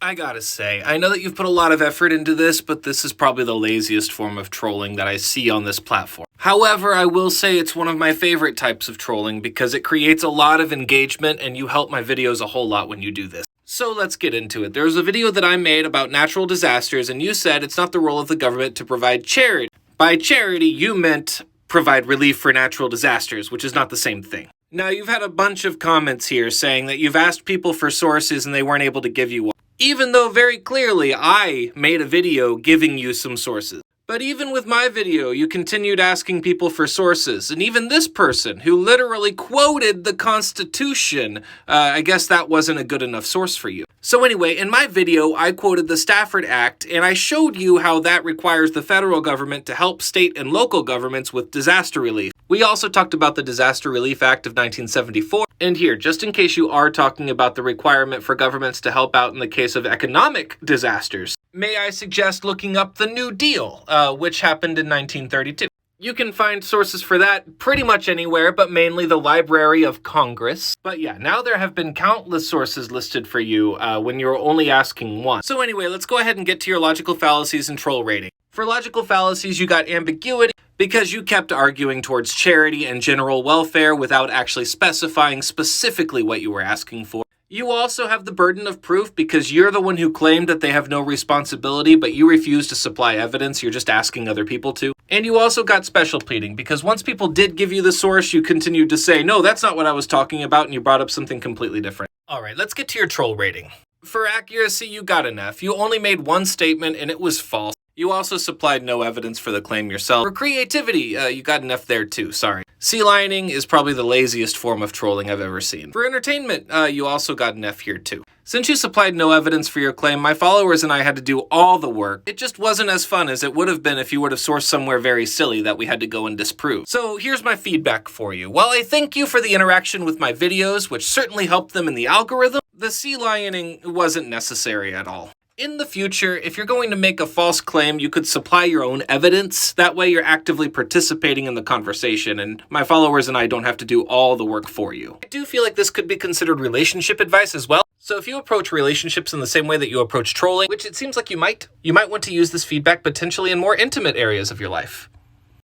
I gotta say, I know that you've put a lot of effort into this, but this is probably the laziest form of trolling that I see on this platform. However, I will say it's one of my favorite types of trolling because it creates a lot of engagement and you help my videos a whole lot when you do this. So let's get into it. There's a video that I made about natural disasters and you said it's not the role of the government to provide charity. By charity, you meant provide relief for natural disasters, which is not the same thing. Now, you've had a bunch of comments here saying that you've asked people for sources and they weren't able to give you one. Even though very clearly I made a video giving you some sources. But even with my video, you continued asking people for sources. And even this person, who literally quoted the Constitution, I guess that wasn't a good enough source for you. So anyway, in my video, I quoted the Stafford Act, and I showed you how that requires the federal government to help state and local governments with disaster relief. We also talked about the Disaster Relief Act of 1974. And here, just in case you are talking about the requirement for governments to help out in the case of economic disasters, may I suggest looking up the New Deal, which happened in 1932. You can find sources for that pretty much anywhere, but mainly the Library of Congress. But yeah, now there have been countless sources listed for you when you're only asking one. So anyway, let's go ahead and get to your logical fallacies and troll rating. For logical fallacies, you got ambiguity because you kept arguing towards charity and general welfare without actually specifying specifically what you were asking for. You also have the burden of proof because you're the one who claimed that they have no responsibility, but you refuse to supply evidence, you're just asking other people to. And you also got special pleading because once people did give you the source, you continued to say, no, that's not what I was talking about, and you brought up something completely different. Alright, let's get to your troll rating. For accuracy, you got enough. You only made one statement and it was false. You also supplied no evidence for the claim yourself. For creativity, you got enough there too, sorry. Sea lining is probably the laziest form of trolling I've ever seen. For entertainment, you also got an F here too. Since you supplied no evidence for your claim, my followers and I had to do all the work. It just wasn't as fun as it would have been if you would have sourced somewhere very silly that we had to go and disprove. So here's my feedback for you. While I thank you for the interaction with my videos, which certainly helped them in the algorithm, the sea lioning wasn't necessary at all. In the future, if you're going to make a false claim, you could supply your own evidence. That way you're actively participating in the conversation, and my followers and I don't have to do all the work for you. I do feel like this could be considered relationship advice as well. So if you approach relationships in the same way that you approach trolling, which it seems like you might want to use this feedback potentially in more intimate areas of your life.